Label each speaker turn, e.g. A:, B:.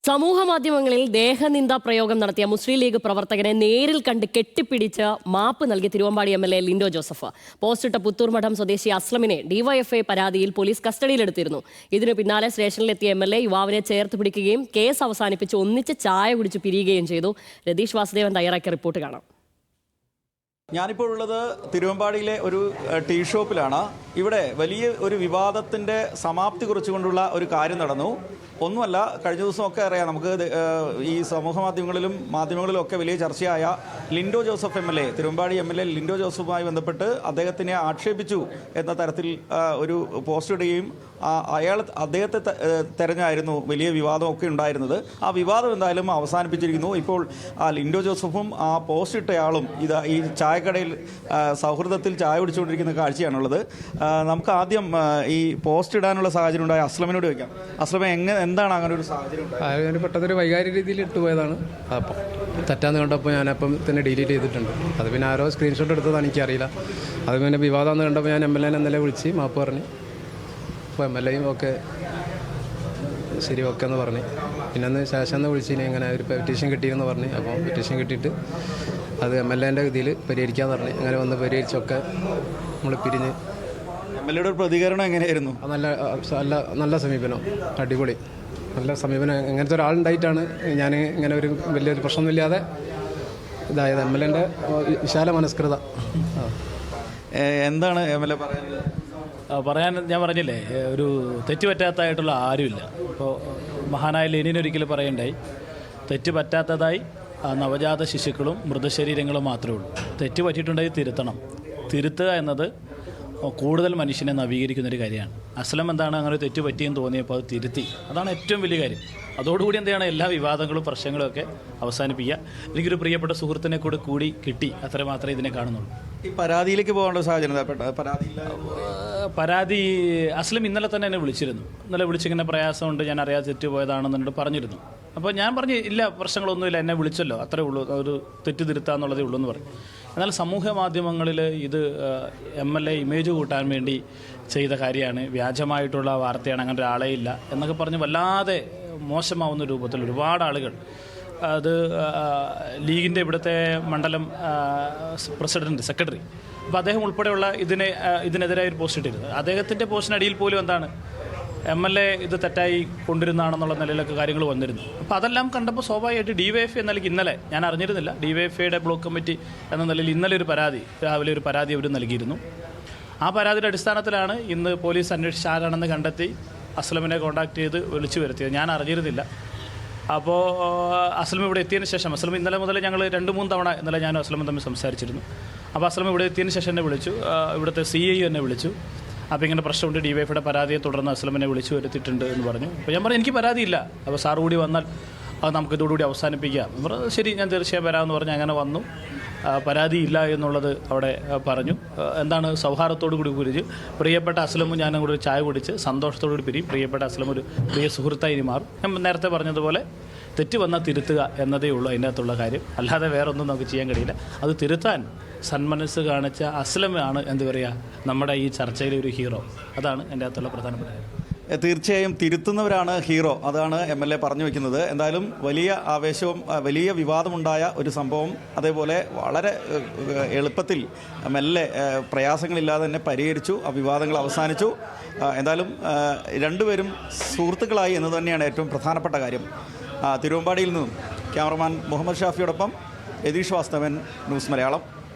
A: സമൂഹമാധ്യമങ്ങളിൽ ദേഹനിന്ദാ പ്രയോഗം നടത്തിയ മുസ്ലിം ലീഗ് പ്രവർത്തകനെ നേരിൽ കണ്ട് കെട്ടിപ്പിടിച്ച് മാപ്പ് നൽകിയ തിരുവമ്പാടി എം.എൽ.എ. ലിൻഡോ ജോസഫ്. പോസ്റ്റിട്ട പുത്തൂർമഠം സ്വദേശി അസ്ലമിനെ ഡിവൈഎഫ്ഐ പരാതിയിൽ പോലീസ് കസ്റ്റഡിയിലെടുത്തിരുന്നു. ഇതിനു പിന്നാലെ സ്റ്റേഷനിലെത്തിയ എം.എൽ.എ. യുവാവിനെ ചേർത്ത് പിടിക്കുകയും കേസ് അവസാനിപ്പിച്ച് ഒന്നിച്ച് ചായ കുടിച്ച് പിരിയുകയും ചെയ്തു. രതീഷ് വാസുദേവൻ തയ്യാറാക്കിയ റിപ്പോർട്ട് കാണാം.
B: ഞാനിപ്പോൾ ഉള്ളത് തിരുവമ്പാടിയിലെ ഒരു ടീ ഷോപ്പിലാണ്. ഇവിടെ വലിയ ഒരു വിവാദത്തിൻ്റെ സമാപ്തി കുറിച്ചുകൊണ്ടുള്ള ഒരു കാര്യം നടന്നു. ഒന്നുമല്ല, കഴിഞ്ഞ ദിവസമൊക്കെ അറിയാം നമുക്ക് ഈ സമൂഹ മാധ്യമങ്ങളിലും ഒക്കെ വലിയ ചർച്ചയായ ലിൻഡോ ജോസഫ് എം.എൽ.എ. തിരുവമ്പാടി എം.എൽ.എ. ലിൻഡോ ജോസഫുമായി ബന്ധപ്പെട്ട് അദ്ദേഹത്തിനെ ആക്ഷേപിച്ചു എന്ന തരത്തിൽ ഒരു പോസ്റ്റ് ഇടുകയും അദ്ദേഹത്തെ തെരഞ്ഞായിരുന്നു വലിയ വിവാദമൊക്കെ ഉണ്ടായിരുന്നത്. ആ വിവാദം എന്തായാലും അവസാനിപ്പിച്ചിരിക്കുന്നു. ഇപ്പോൾ ലിൻഡോ ജോസഫും ആ പോസ്റ്റ് ഇട്ടയാളും ഈ ചായക്കടയിൽ സൗഹൃദത്തിൽ ചായ കുടിച്ചുകൊണ്ടിരിക്കുന്ന കാഴ്ചയാണുള്ളത്. നമുക്ക് ആദ്യം ഈ പോസ്റ്റ് ഇടാനുള്ള സാഹചര്യം ഉണ്ടായ അസ്ലമിനോട് ചോദിക്കാം. അസ്ലമെ, എന്താണ് അങ്ങനെ ഒരു സാഹചര്യം?
C: പെട്ടെന്നൊരു വൈകാരിക രീതിയിൽ ഇട്ടുപോയതാണ്. അപ്പം തെറ്റാന്ന് കണ്ടപ്പോൾ ഞാനപ്പം തന്നെ ഡിലീറ്റ് ചെയ്തിട്ടുണ്ട്. അത് പിന്നെ ആരോ സ്ക്രീൻഷോട്ട് എടുത്തതാണ്, എനിക്കറിയില്ല. അത് പിന്നെ വിവാദമെന്ന് കണ്ടപ്പോൾ ഞാൻ എം.എൽ.എ. ഇന്നലെ വിളിച്ച് മാപ്പ് പറഞ്ഞ്. അപ്പോൾ എം.എൽ.എയും ഒക്കെ ശരി ഓക്കെ എന്ന് പറഞ്ഞ്. പിന്നെ അന്ന് ശേഷം വിളിച്ചിനി ഇങ്ങനെ ഒരു പെറ്റീഷൻ കിട്ടിയെന്ന് പറഞ്ഞ്. അപ്പോൾ പെറ്റീഷൻ കിട്ടിയിട്ട് അത് എം.എൽ.എൻ്റെ ഇതിൽ പരിഹരിക്കാമെന്ന് പറഞ്ഞ്. അങ്ങനെ വന്ന് പരിഹരിച്ചൊക്കെ നമ്മൾ പിരിഞ്ഞ്.
B: എം.എൽ.എയുടെ പ്രതികരണം എങ്ങനെയായിരുന്നു?
C: നല്ല സമീപനം, അടിപൊളി നല്ല സമീപനം. ഇങ്ങനത്തെ ഒരാളുണ്ടായിട്ടാണ് ഞാൻ ഇങ്ങനെ ഒരു വലിയൊരു പ്രശ്നമൊന്നുമില്ലാതെ ഇതായത്. എം.എൽ.എൻ്റെ വിശാല മനസ്കൃത.
B: എന്താണ് എം.എൽ.എ
D: പറയാൻ ഞാൻ പറഞ്ഞില്ലേ, ഒരു തെറ്റ് പറ്റാത്തതായിട്ടുള്ള ആരുമില്ല. ഇപ്പോൾ മഹാനായ ലെനിൻ ഒരിക്കലും പറയണ്ടായി, തെറ്റ് പറ്റാത്തതായി നവജാത ശിശുക്കളും മൃതശരീരങ്ങളും മാത്രമേ ഉള്ളൂ. തെറ്റ് പറ്റിയിട്ടുണ്ടെങ്കിൽ തിരുത്തണം. തിരുത്തുക എന്നത് കൂടുതൽ മനുഷ്യനെ നവീകരിക്കുന്നൊരു കാര്യമാണ്. അസ്ലം എന്താണ് അങ്ങനെ ഒരു തെറ്റ് പറ്റിയെന്ന് തോന്നിയപ്പോൾ അത് തിരുത്തി. അതാണ് ഏറ്റവും വലിയ കാര്യം. അതോടുകൂടി എന്താണ് എല്ലാ വിവാദങ്ങളും പ്രശ്നങ്ങളും ഒക്കെ അവസാനിപ്പിക്കുക. എനിക്കൊരു പ്രിയപ്പെട്ട സുഹൃത്തിനെ കൂടി കിട്ടി, അത്ര മാത്രമേ ഇതിനെ കാണുന്നുള്ളൂ.
B: ഈ പരാതിയിലേക്ക് പോകേണ്ട സാഹചര്യം
D: പരാതി അസ്ലം ഇന്നലെ തന്നെ എന്നെ വിളിച്ചിരുന്നു. ഇന്നലെ വിളിച്ചിങ്ങനെ പ്രയാസമുണ്ട്, ഞാൻ അറിയാതെ തെറ്റ് പോയതാണെന്നുണ്ട് പറഞ്ഞിരുന്നു. അപ്പോൾ ഞാൻ പറഞ്ഞു ഇല്ല, പ്രശ്നങ്ങളൊന്നുമില്ല, എന്നെ വിളിച്ചല്ലോ, അത്രേ ഉള്ളൂ, ഒരു തെറ്റ് തിരുത്താന്നുള്ളതേ ഉള്ളൂ എന്ന് പറഞ്ഞു. എന്നാൽ സമൂഹ മാധ്യമങ്ങളിൽ ഇത് എം.എൽ.എ. ഇമേജ് കൂട്ടാൻ വേണ്ടി ചെയ്ത കാര്യമാണ്, വ്യാജമായിട്ടുള്ള വാർത്തയാണ്, അങ്ങനെ ഒരാളേ ഇല്ല എന്നൊക്കെ പറഞ്ഞ് വല്ലാതെ മോശമാവുന്ന രൂപത്തിൽ ഒരുപാട് ആളുകൾ, അത് ലീഗിൻ്റെ ഇവിടുത്തെ മണ്ഡലം പ്രസിഡന്റ്, സെക്രട്ടറി, അപ്പോൾ അദ്ദേഹം ഉൾപ്പെടെയുള്ള ഇതിനെതിരായി ഒരു പോസ്റ്റ് ഇട്ടിരുന്നു. അദ്ദേഹത്തിൻ്റെ പോസ്റ്റിനടിയിൽ പോലും എന്താണ് എം.എൽ.എ. ഇത് തെറ്റായി കൊണ്ടിരുന്നതാണെന്നുള്ള നിലയിലൊക്കെ കാര്യങ്ങൾ വന്നിരുന്നു. അപ്പോൾ അതെല്ലാം കണ്ടപ്പോൾ സ്വാഭാവികമായിട്ട് ഡിവൈഎഫ്ഐ എന്ന നിലയ്ക്ക് ഇന്നലെ ഞാൻ അറിഞ്ഞിരുന്നില്ല, ഡിവൈഎഫ്ഐയുടെ ബ്ലോക്ക് കമ്മിറ്റി എന്ന നിലയിൽ ഇന്നലെ രാവിലെ ഒരു പരാതി അവർ നൽകിയിരുന്നു. ആ പരാതിയുടെ അടിസ്ഥാനത്തിലാണ് ഇന്ന് പോലീസ് അന്വേഷിച്ച് ആരാണെന്ന് കണ്ടെത്തി അസ്ലമിനെ കോൺടാക്ട് ചെയ്ത് വിളിച്ചു വരുത്തിയത്. ഞാൻ അറിഞ്ഞിരുന്നില്ല. അപ്പോൾ അസ്ലം ഇവിടെ എത്തിയതിന് ശേഷം, അസ്ലം ഇന്നലെ മുതൽ ഞങ്ങൾ 2-3 തവണ ഇന്നലെ ഞാനും അസ്ലമും തമ്മിൽ സംസാരിച്ചിരുന്നു. അപ്പോൾ അസ്ലം ഇവിടെ എത്തിയതിന് ശേഷം എന്നെ വിളിച്ചു, ഇവിടുത്തെ CI എന്നെ വിളിച്ചു. അപ്പോൾ ഇങ്ങനെ പ്രശ്നമുണ്ട്, ഡിവൈഎഫ്ഐയുടെ പരാതിയെ തുടർന്ന് അസ്ലമിനെ വിളിച്ചു വരുത്തിയിട്ടുണ്ട് എന്ന് പറഞ്ഞു. അപ്പോൾ ഞാൻ പറഞ്ഞു എനിക്ക് പരാതിയില്ല, അപ്പോൾ സാർ കൂടി വന്നാൽ അത് നമുക്ക് ഇതോടുകൂടി അവസാനിപ്പിക്കാം. ശരി, ഞാൻ തീർച്ചയായും വരാമെന്ന് പറഞ്ഞ് അങ്ങനെ വന്നു. പരാതിയില്ല എന്നുള്ളത് അവിടെ പറഞ്ഞു. എന്താണ് സൗഹാർദ്ദത്തോടു കൂടി കുരിച്ച് പ്രിയപ്പെട്ട അസ്ലമും ഞാനും കൂടി ഒരു ചായ കുടിച്ച് സന്തോഷത്തോടുകൂടി പിരിയും. പ്രിയപ്പെട്ട അസ്ലം ഒരു പ്രിയ സുഹൃത്തായി മാറും. ഞാൻ നേരത്തെ പറഞ്ഞതുപോലെ തെറ്റ് വന്നാൽ തിരുത്തുക എന്നതേ ഉള്ളൂ അതിൻ്റെ അകത്തുള്ള കാര്യം. അല്ലാതെ വേറൊന്നും നമുക്ക് ചെയ്യാൻ കഴിയില്ല. അത് തിരുത്താൻ സന്മനസ് കാണിച്ച അസ്ലമാണ് എന്താ പറയുക, നമ്മുടെ ഈ ചർച്ചയിലെ ഒരു ഹീറോ. അതാണ് എൻ്റെ അകത്തുള്ള പ്രധാനപ്പെട്ട കാര്യം.
B: തീർച്ചയായും തിരുത്തുന്നവരാണ് ഹീറോ, അതാണ് എം.എൽ.എ. പറഞ്ഞു വയ്ക്കുന്നത്. എന്തായാലും വലിയ ആവേശവും വലിയ വിവാദമുണ്ടായ ഒരു സംഭവം അതേപോലെ വളരെ എളുപ്പത്തിൽ മെല്ലെ പ്രയാസങ്ങളില്ലാതെ തന്നെ പരിഹരിച്ചു. ആ വിവാദങ്ങൾ അവസാനിച്ചു. എന്തായാലും രണ്ടുപേരും സുഹൃത്തുക്കളായി എന്ന് തന്നെയാണ് ഏറ്റവും പ്രധാനപ്പെട്ട കാര്യം. തിരുവമ്പാടിയിൽ നിന്നും ക്യാമറമാൻ മുഹമ്മദ് ഷാഫിയോടൊപ്പം രതീഷ് വാസ്തവൻ, ന്യൂസ് മലയാളം.